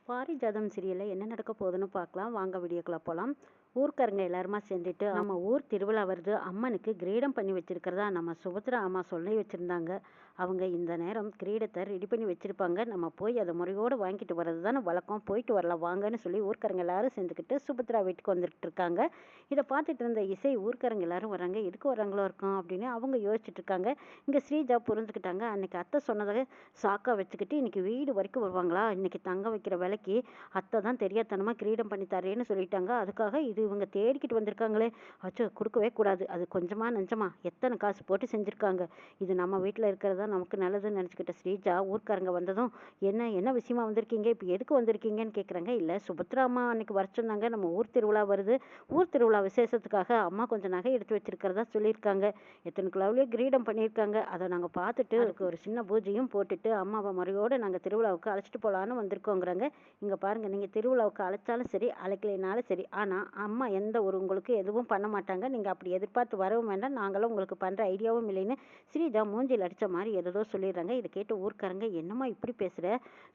பாரிஜாதம் சீரியல்ல என்ன நடக்க போகுதுன்னு பார்க்கலாம். வாங்க வீடியோக்குள்ள போலாம். ஊர்க்காரங்க எல்லாருமா சேர்ந்துட்டு நம்ம ஊர் திருவிழா வருது, அம்மனுக்கு கிரீடம் பண்ணி வச்சிருக்கிறதா நம்ம சுபத்ரா அம்மா சொல்லி வச்சிருந்தாங்க. அவங்க இந்த நேரம் கிரீடத்தை ரெடி பண்ணி வச்சிருப்பாங்க. நம்ம போய் அதை முறையோடு வாங்கிட்டு வர்றது தானே வழக்கம். போயிட்டு வரலாம் வாங்கன்னு சொல்லி ஊர்க்காரங்க எல்லாரும் சேர்ந்துக்கிட்டு சுபத்ரா வீட்டுக்கு வந்துட்டு இருக்காங்க. இதை பார்த்துட்டு இருந்த இசை ஊர்க்காரங்க எல்லாரும் வராங்க, எதுக்கு வராங்களோ இருக்கும் அப்படின்னு அவங்க யோசிச்சுட்டு இருக்காங்க. இங்கே ஸ்ரீஜா புரிஞ்சுக்கிட்டாங்க. அன்னைக்கு அத்தை சொன்னதை சாக்கா வச்சுக்கிட்டு இன்னைக்கு வீடு வரைக்கும் வருவாங்களா, இன்னைக்கு தங்க வைக்கிற விலைக்கு அத்தை தான் தெரியாதனமா கிரீடம் பண்ணி தரேன்னு சொல்லிட்டாங்க. அதுக்காக இது இவங்க தேடிக்கிட்டு வந்திருக்காங்களே, அச்சோ கொடுக்கவே கூடாது. அது கொஞ்சமா நஞ்சமா எத்தனை காசு போட்டு செஞ்சுருக்காங்க. இது நம்ம வீட்டில் இருக்கிறதா நமக்கு நல்லதுன்னு நினச்சிக்கிட்ட ஸ்ரீஜா ஊர்க்காரங்க வந்ததும் என்ன என்ன விஷயமா வந்திருக்கீங்க, இப்போ எதுக்கு வந்திருக்கீங்கன்னு கேட்குறாங்க. இல்லை சுபத்ரா அம்மா அன்னைக்கு வர சொன்னாங்க, நம்ம ஊர் திருவிழா வருது, ஊர் திருவிழா விசேஷத்துக்காக அம்மா கொஞ்சம் நகை எடுத்து வச்சிருக்கிறதா சொல்லியிருக்காங்க. எத்தனை கிலோவிலேயே கிரீடம் பண்ணியிருக்காங்க. அதை நாங்கள் பார்த்துட்டு அதுக்கு ஒரு சின்ன பூஜையும் போட்டுட்டு அம்மாவை முறையோடு நாங்கள் திருவிழாவுக்கு அழைச்சிட்டு போகலான்னு வந்திருக்கோங்கிறாங்க. இங்கே பாருங்கள், நீங்கள் திருவிழாவுக்கு அழைச்சாலும் சரி அழைக்கலைனாலும் சரி, ஆனால் அம்மா எந்த ஒரு உங்களுக்கு எதுவும் பண்ண மாட்டாங்க. நீங்கள் அப்படி எதிர்பார்த்து வரவும் வேண்டாம், நாங்களும் உங்களுக்கு பண்ணுற ஐடியாவும் இல்லைன்னு ஸ்ரீஜா மூஞ்சில் அடித்த மாதிரி ஏதோ சொல்லிடுறாங்க. இதை கேட்டு ஊர்க்காரங்க, என்னம்மா இப்படி பேசுகிற,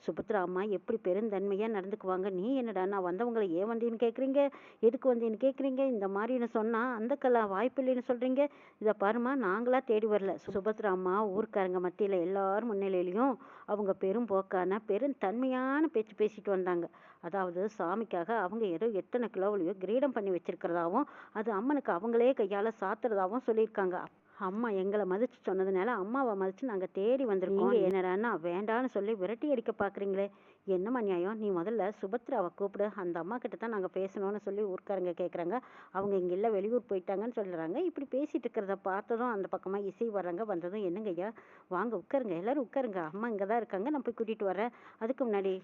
சுபத்ரா அம்மா எப்படி பெருந்தன்மையாக நடந்துக்குவாங்க, நீ என்னடா நான் வந்தவங்களை ஏன் வந்தீன்னு கேட்குறீங்க, எதுக்கு வந்தீன்னு கேட்குறீங்க, இந்த மாதிரின்னு சொன்னால் அந்த வாய்ப்பு இல்லைன்னு சொல்கிறீங்க. இதை பாருமா, நாங்களாக தேடி வரல. சுபத்ரா அம்மா ஊர்க்காரங்க மத்தியில் எல்லாரும் முன்னிலையிலையும் அவங்க பெரும் போக்கான பெருந்தன்மையான பேச்சு பேசிட்டு வந்தாங்க. அதாவது சாமிக்காக அவங்க ஏதோ எத்தனை கிலோவிலையோ கிரீடம் பண்ணி வச்சிருக்கிறதாவும், அது அம்மனுக்கு அவங்களே கையால் சாத்துறதாவும் சொல்லியிருக்காங்க. அம்மா எங்களை மதிச்சு சொன்னதுனால அம்மாவை மதிச்சு நாங்கள் தேடி வந்திருக்கோம். நீங்கள் என்னடான்னா வேண்டான்னு சொல்லி விரட்டி அடிக்க பார்க்குறீங்களே, என்னம்மா நியாயம்? நீ முதல்ல சுபத்ராவை கூப்பிடு, அந்த அம்மா கிட்ட தான் நாங்கள் பேசணும்னு சொல்லி ஊர்க்காரங்க கேட்குறாங்க. அவங்க இங்கே இல்லை, வெளியூர் போயிட்டாங்கன்னு சொல்கிறாங்க. இப்படி பேசிட்டு இருக்கிறத பார்த்ததும் அந்த பக்கமாக இசை வர்றாங்க. வந்ததும் என்னங்க ஐயா, வாங்க உட்காருங்க, எல்லாரும் உட்காருங்க, அம்மா இங்கே தான் இருக்காங்க, நான் போய் கூட்டிகிட்டு வரேன். அதுக்கு முன்னாடி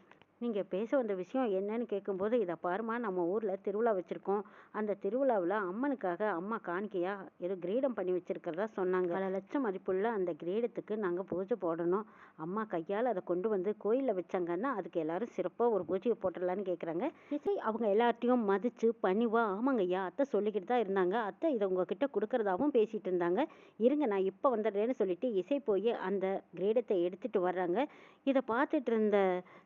நீங்கள் பேச வந்த விஷயம் என்னன்னு கேட்கும்போது, இதை பாருமா, நம்ம ஊரில் திருவிழா வச்சுருக்கோம், அந்த திருவிழாவில் அம்மனுக்காக அம்மா காணிக்கையா ஏதோ கிரீடம் பண்ணி வச்சிருக்கிறதா சொன்னாங்க. பல லட்சம் மதிப்புள்ள அந்த கிரீடத்துக்கு நாங்கள் பூஜை போடணும். அம்மா கையால் அதை கொண்டு வந்து கோயிலில் வச்சாங்கன்னா அதுக்கு எல்லாரும் சிறப்பாக ஒரு பூஜையை போட்டுடலான்னு கேட்குறாங்க. இசை அவங்க எல்லார்ட்டையும் மதித்து பணிவா, ஆமாங்க ஐயா அத்தை சொல்லிக்கிட்டு தான் இருந்தாங்க, அத்தை இதை உங்ககிட்ட கொடுக்கறதாவும் பேசிகிட்டு இருந்தாங்க, இருங்க நான் இப்போ வந்துடுறேன்னு சொல்லிட்டு இசை போய் அந்த கிரீடத்தை எடுத்துகிட்டு வர்றாங்க. இதை பார்த்துட்டு இருந்த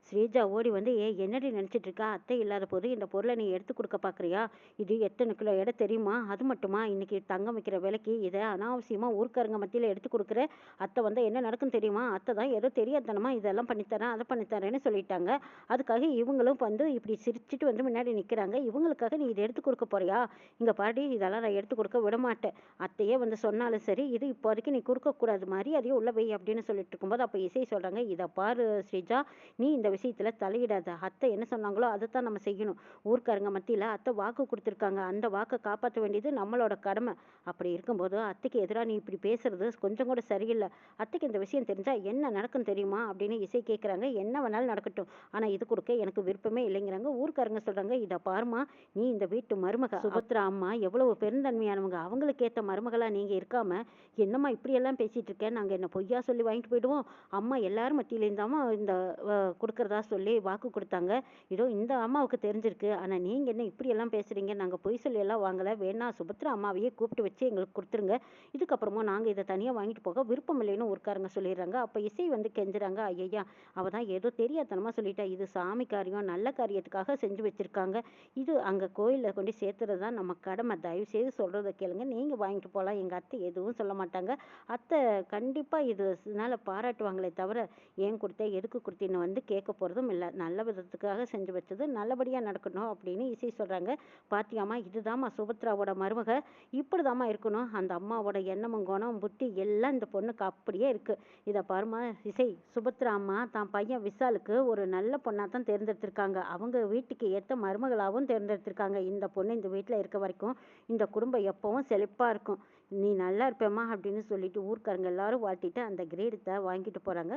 ஸ்ரீஜா ஓடி வந்து, என்னடி நினச்சிட்டு இருக்கா, அத்தை இல்லாத போது இந்த பொருளை நீ எடுத்து கொடுக்க பார்க்குறியா, இது எத்தனை கிலோ எடை தெரியுமா, அது மட்டுமா இன்னைக்கு தங்கம் வைக்கிற விலைக்கு இதை அனாவசியமாக ஊர்க்காரங்க மத்தியில் எடுத்து கொடுக்குற, அத்தை வந்து என்ன நடக்கும் தெரியுமா, அத்தை தான் ஏதோ தெரியாதனமா இதெல்லாம் பண்ணித்தரேன் அதை பண்ணித்தரேன்னு சொல்லிட்டாங்க. அதுக்காக இவங்களும் வந்து இப்படி சிரிச்சுட்டு வந்து முன்னாடி நிற்கிறாங்க. இவங்களுக்காக நீ இதை எடுத்து கொடுக்க போறியா, இங்கே பாடி இதெல்லாம் நான் எடுத்து கொடுக்க விட மாட்டேன், அத்தையே வந்து சொன்னாலும் சரி, இது இப்போதைக்கு நீ கொடுக்கக்கூடாது, மரியாதையே உள்ள வை அப்படின்னு சொல்லிட்டு இருக்கும்போது அப்போ இசை சொல்கிறாங்க, இதை பாரு ஸ்ரீஜா, நீ இந்த விஷயத்தில் தலையிடாத, அத்தை என்ன சொன்னாங்களோ அதைத்தான் நம்ம செய்யணும். ஊர்க்காரங்க மத்தியில் அத்தை வாக்கு கொடுத்துருக்காங்க, அந்த வாக்கை காப்பாற்ற வேண்டியது நம்மளோட கடமை. அப்படி இருக்கும்போது அத்தைக்கு எதிராக நீ இப்படி பேசுறது கொஞ்சம் கூட சரியில்லை. அத்தைக்கு இந்த விஷயம் தெரிஞ்சா என்ன நடக்கும் தெரியுமா அப்படின்னு இசை கேட்குறாங்க. என்ன வேணாலும் நடக்கட்டும், ஆனால் இது கொடுக்க எனக்கு விருப்பமே இல்லைங்கிறாங்க. ஊர்க்காரங்க சொல்கிறாங்க, இதை பாருமா, நீ இந்த வீட்டு மருமக, சுபத்ரா அம்மா எவ்வளவு பெருந்தன்மையானவங்க, அவங்களுக்கு ஏற்ற மருமகளாக நீங்கள் இருக்காம என்னம்மா இப்படியெல்லாம் பேசிகிட்டு இருக்கேன், நாங்கள் என்ன பொய்யா சொல்லி வாங்கிட்டு போயிடுவோம், அம்மா எல்லாரும் மத்தியில் இருந்தாமல் இந்த கொடுக்குறதா சொல்லி வாக்கு கொடுத்தாங்க, இதோ இந்த அம்மாவுக்கு தெரிஞ்சிருக்கு, ஆனால் நீங்கள் என்ன இப்படியெல்லாம் பேசுகிறீங்க, நாங்கள் பொய் சொல்லியெல்லாம் வாங்கலை, வேணா சுபத்ரா அம்மாவையே கூப்பிட்டு வச்சு எங்களுக்கு கொடுத்துருங்க, இதுக்கப்புறமா நாங்கள் இதை தனியாக வாங்கிட்டு போக விருப்பம் இல்லைன்னு ஊர்க்காரங்க சொல்லிடுறாங்க. அப்போ இசை வந்து கெஞ்சுறாங்க, ஐயா அவள் தான் ஏதோ தெரியாதனமாக சொல்லிட்டா, இது சாமி காரியம், நல்ல காரியத்துக்காக செஞ்சு வச்சுருக்காங்க, இது அங்கே கோயிலில் கொண்டு சேர்த்துறது தான் நம்ம கடமை, தயவு செய்து சொல்கிறத கேளுங்க, நீங்கள் வாங்கிட்டு போகலாம், எங்கள் அத்தை எதுவும் சொல்ல மாட்டாங்க, அத்தை கண்டிப்பாக இதனால பாராட்டுவாங்களே தவிர ஏன் கொடுத்த எதுக்கு கொடுத்தின்னு வந்து கேட்க போகிறதும் இல்லை, நல்ல விதத்துக்காக செஞ்சு வச்சது நல்லபடியாக நடக்கணும் அப்படின்னு இசை சொல்கிறாங்க. பாத்தியாமா, இதுதாம்மா சுபத்ராவோட மருமக, இப்படி தாம்மா இருக்கணும், அந்த அம்மாவோட எண்ணமும் குணம் புத்தி எல்லாம் இந்த பொண்ணுக்கு அப்படியே இருக்குது. இதை பாருமா இசை, சுபத்ரா அம்மா தான் பையன் விஷாலுக்கு ஒரு நல்ல பொண்ணாக தான் தேர்ந்தெடுத்திருக்காங்க, அவங்க வீட்டுக்கு ஏற்ற மருமகளாகவும் தேர்ந்தெடுத்திருக்காங்க. இந்த பொண்ணு இந்த வீட்டில் இருக்க வரைக்கும் இந்த குடும்பம் எப்பவும் செழிப்பாக இருக்கும், நீ நல்லா இருப்பேம்மா அப்படின்னு சொல்லிட்டு ஊர்க்காரங்க எல்லாரும் வாழ்த்திட்டு அந்த கிரீடத்தை வாங்கிட்டு போகிறாங்க.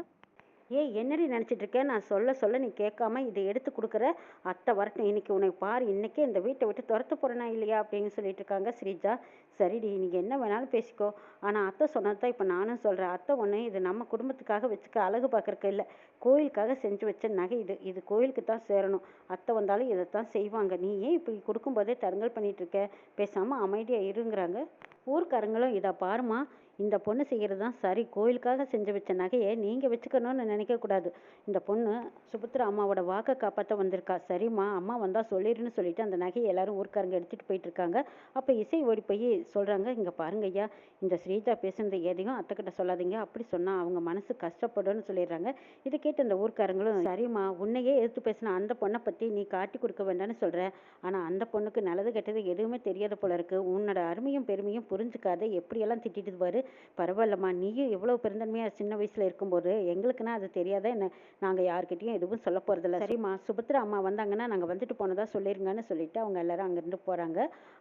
என்னடி நினச்சிட்டு இருக்கேன், நான் சொல்ல சொல்ல நீ கேட்காம இதை எடுத்து கொடுக்குற, அத்தை வரட்டும், இன்னைக்கு உன்னை பாரு, இன்னைக்கே இந்த வீட்டை விட்டு துரத்த போகிறேனா இல்லையா அப்படின்னு சொல்லிட்டு இருக்காங்க. ஸ்ரீஜா, சரிடி நீங்கள் என்ன வேணாலும் பேசிக்கோ, ஆனால் அத்தை சொன்னது தான் இப்போ நானும் சொல்கிறேன், அத்தை ஒன்று இது நம்ம குடும்பத்துக்காக வச்சுக்க அழகு பார்க்குறக்கு இல்லை, கோயிலுக்காக செஞ்சு வச்ச நகை, இது கோயிலுக்கு தான் சேரணும், அத்தை வந்தாலும் இதை தான் செய்வாங்க, நீ ஏன் இப்படி கொடுக்கும்போதே தடங்கல் பண்ணிட்டு இருக்க, பேசாமல் அமைதியாக இருங்கிறாங்க. ஊர்க்காரங்களும் இதை பாருமா, இந்த பொண்ணு செய்கிறது தான் சரி. கோயிலுக்காக செஞ்சு வச்ச நகையை நீங்கள் வச்சுக்கணும்னு நினைக்கக்கூடாது. இந்த பொண்ணு சுபத்ரா அம்மாவோட வாக்கை காப்பாற்ற வந்திருக்கா. சரிம்மா, அம்மா வந்தால் சொல்லிடுன்னு சொல்லிட்டு அந்த நகையை எல்லாரும் ஊர்க்காரங்க எடுத்துகிட்டு போயிட்டு இருக்காங்க. அப்போ இசை ஓடி போய் சொல்கிறாங்க, இங்கே பாருங்க ஐயா, இந்த ஸ்ரீஜா பேசுனது எதையும் அத்தைக்கிட்ட சொல்லாதீங்க. அப்படி சொன்னால் அவங்க மனசு கஷ்டப்படும்னு சொல்லிடுறாங்க. இதை கேட்டு அந்த ஊர்க்காரங்களும், சரிம்மா, உன்னையே எதிர்த்து பேசின அந்த பொண்ணை பற்றி நீ காட்டி கொடுக்க வேண்டாம்னு சொல்கிற. ஆனால் அந்த பொண்ணுக்கு நல்லது கெட்டது எதுவுமே தெரியாத போல இருக்கு. உன்னோட அருமையும் பெருமையும் புரிஞ்சுக்காத எப்படியெல்லாம் திட்டிட்டு பாரு. பரவாயில்லம்மா, நீயும் எவ்வளோ பெருந்தன்மையாக சின்ன வயசில் இருக்கும்போது எங்களுக்குன்னா அது தெரியாத என்ன? நாங்கள் யார்கிட்டையும் எதுவும் சொல்ல போகிறதில்ல. சரிம்மா, சுபத்ரா அம்மா வந்தாங்கன்னா நாங்கள் வந்துட்டு போனதா சொல்லிருங்கன்னு சொல்லிட்டு அவங்க எல்லாரும் அங்கேருந்து போகிறாங்க.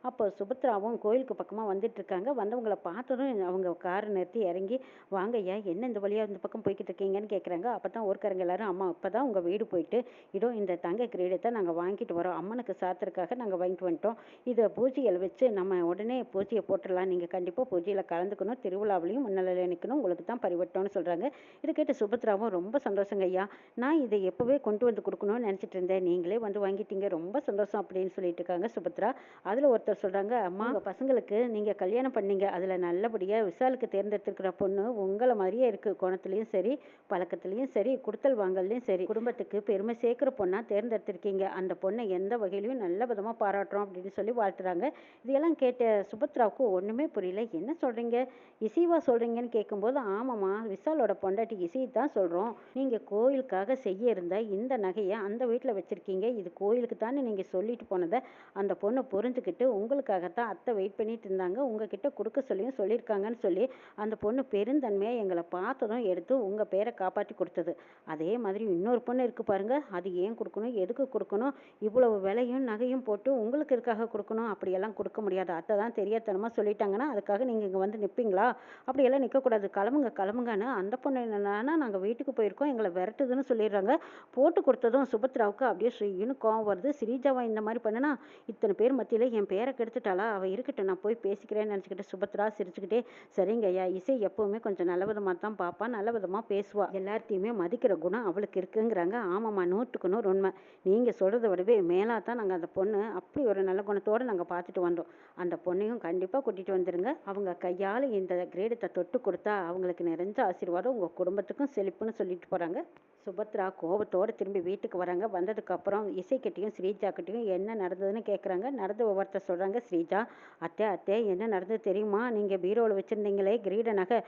அப்போ சுபத்ராவும் கோயிலுக்கு பக்கமாக வந்துட்டு இருக்காங்க. வந்தவங்களை பார்த்ததும் அவங்க காரை நிறுத்தி இறங்கி, வாங்க ஐயா, என்ன இந்த வழியாக இந்த பக்கம் போய்கிட்டு இருக்கீங்கன்னு கேட்குறாங்க. அப்போ தான் ஊர்க்காரங்க எல்லாரும், அம்மா இப்போ தான் உங்கள் வீடு போயிட்டு இதோ இந்த தங்க கிரீடத்தை நாங்கள் வாங்கிட்டு வரோம். அம்மனுக்கு சாத்துறதுக்காக நாங்கள் வாங்கிட்டு வந்துட்டோம். இதை பூஜையில் வச்சு நம்ம உடனே பூஜையை போட்டுடலாம். நீங்கள் கண்டிப்பாக பூஜையில் கலந்துக்கணும். திருவிழாவிலையும் முன்னிலையில் நிற்கணும். உங்களுக்கு தான் பரிவட்டம்னு சொல்கிறாங்க. இதை கேட்டு சுபத்ராவும், ரொம்ப சந்தோஷங்க ஐயா, நான் இதை எப்போவே கொண்டு வந்து கொடுக்கணும்னு நினச்சிட்டு இருந்தேன். நீங்களே வந்து வாங்கிட்டீங்க, ரொம்ப சந்தோஷம் அப்படின்னு சொல்லிட்டு இருக்காங்க சுபத்ரா. அதில் ஒருத்தர் சொல்கிறாங்க, அம்மா, உங்கள் பசங்களுக்கு நீங்கள் கல்யாணம் பண்ணீங்க, அதில் நல்லபடியாக விசாலுக்கு தேர்ந்தெடுத்துருக்கிற பொண்ணு உங்களை மாதிரியே இருக்குது. குணத்துலேயும் சரி, பழக்கத்துலேயும் சரி, கொடுத்தல் வாங்கல்லையும் சரி, குடும்பத்துக்கு பெருமை சேர்க்குற பொண்ணாக தேர்ந்தெடுத்திருக்கீங்க. அந்த பொண்ணை எந்த வகையிலையும் நல்ல விதமாக பாராட்டுறோம் அப்படின்னு சொல்லி வாழ்த்துறாங்க. இதெல்லாம் கேட்ட சுபத்ராவுக்கு ஒன்றுமே புரியல. என்ன சொல்கிறீங்க, இசைவா சொல்கிறீங்கன்னு கேட்கும்போது, ஆமாம்மா, விசாலோட பொண்டாட்டி இசை தான் சொல்கிறோம். நீங்கள் கோயிலுக்காக செய்ய இருந்த இந்த நகையை அந்த வீட்டில் வச்சுருக்கீங்க. இது கோயிலுக்கு தானே நீங்கள் சொல்லிட்டு போனதை அந்த பொண்ணு புரிஞ்சுக்கிட்டு உங்களுக்காகத்தான் அத்தை வெயிட் பண்ணிட்டு இருந்தாங்க, உங்ககிட்ட கொடுக்க சொல்லியும் சொல்லியிருக்காங்கன்னு சொல்லி அந்த பொண்ணு பெருந்தன்மையாக எங்களை பார்த்ததும் எடுத்து உங்கள் பேரை காப்பாற்றி கொடுத்தது. அதே மாதிரி இன்னொரு பொண்ணு இருக்குது பாருங்க, அது ஏன் கொடுக்கணும், எதுக்கு கொடுக்கணும், இவ்வளவு விலையும் நகையும் போட்டு உங்களுக்கு எதுக்காக கொடுக்கணும்? அப்படியெல்லாம் கொடுக்க முடியாது. அத்தை தான் தெரியாதனமாக சொல்லிட்டாங்கன்னா அதுக்காக நீங்கள் இங்கே வந்து நிற்பீங்களா? அப்படியெல்லாம் நிற்கக்கூடாது. கிளம்புங்க கிளம்புங்கன்னு அந்த பொண்ணு என்னன்னா, நாங்கள் வீட்டுக்கு போயிருக்கோம், எங்களை விரட்டுதுன்னு சொல்லிடுறாங்க. போட்டு கொடுத்ததும் சுபத்ராவுக்கு அப்படியே ஸ்ரீன்னு கோவம் வருது. ஸ்ரீஜாவா இந்த மாதிரி பண்ணுனா, இத்தனை பேர் மத்தியில் என் பேரை கெடுத்துட்டாளா? அவள் இருக்கட்டும், நான் போய் பேசிக்கிறேன்னு நினச்சிக்கிட்டு சுபத்ரா சிரிச்சுக்கிட்டே, சரிங்க ஐயா, இசை எப்போவுமே கொஞ்சம் நல்ல விதமாக தான் பார்ப்பா, நல்ல விதமாக பேசுவா, எல்லாத்தையுமே மதிக்கிற குணம் அவளுக்கு இருக்குங்கிறாங்க. ஆமாம்மா, 100க்கு 100 உண்மை. நீங்கள் சொல்கிறத விடவே மேலாக தான் நாங்கள் அந்த பொண்ணு அப்படி ஒரு நல்ல குணத்தோடு நாங்கள் பார்த்துட்டு வந்தோம். அந்த பொண்ணையும் கண்டிப்பாக கூட்டிகிட்டு வந்துடுங்க. அவங்க கையால் இந்த கிரீடத்தை தொட்டு கொடுத்தா அவங்களுக்கு நிறைஞ்ச ஆசீர்வாதம் உங்கள் குடும்பத்துக்கும் செழிப்புன்னு சொல்லிட்டு போகிறாங்க. சுபத்ரா கோபத்தோடு திரும்பி வீட்டுக்கு வராங்க. வந்ததுக்கப்புறம் இசைக்கிட்டையும் ஸ்ரீஜாக்கிட்டையும் என்ன நடந்ததுன்னு கேட்குறாங்க. நடந்த விவரத்தை சொல்கிறாங்க. ஸ்ரீஜா, அத்தை அத்தை, என்ன நடந்தது தெரியுமா? நீங்கள் பீரோவில் வச்சுருந்தீங்களே கிரீட நகை,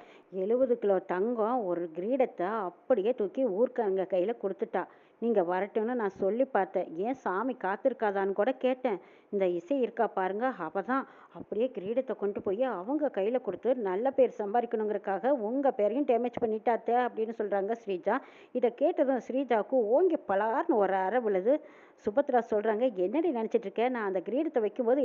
70 கிலோ தங்கம், ஒரு கிரீடத்தை அப்படியே தூக்கி ஊர்க்காரங்க கையில் கொடுத்துட்டா. நீங்கள் வரட்டும்னு நான் சொல்லி பார்த்தேன். ஏன் சாமி காத்திருக்காதான்னு கூட கேட்டேன். இந்த இசை இருக்கா பாருங்க, அவள் தான் அப்படியே கிரீடத்தை கொண்டு போய் அவங்க கையில் கொடுத்து நல்ல பேர் சம்பாதிக்கணுங்கிறதுக்காக உங்கள் பேரையும் டேமேஜ் பண்ணிட்டாத்தே அப்படின்னு சொல்கிறாங்க ஸ்ரீஜா. இதை கேட்டதும் ஸ்ரீஜாவுக்கு ஓங்கி பலார்னு ஒரு அறை விழுது. சுபத்ரா சொல்கிறாங்க, என்னடி நினச்சிட்டு இருக்கேன், நான் அந்த கிரீடத்தை வைக்கும்போது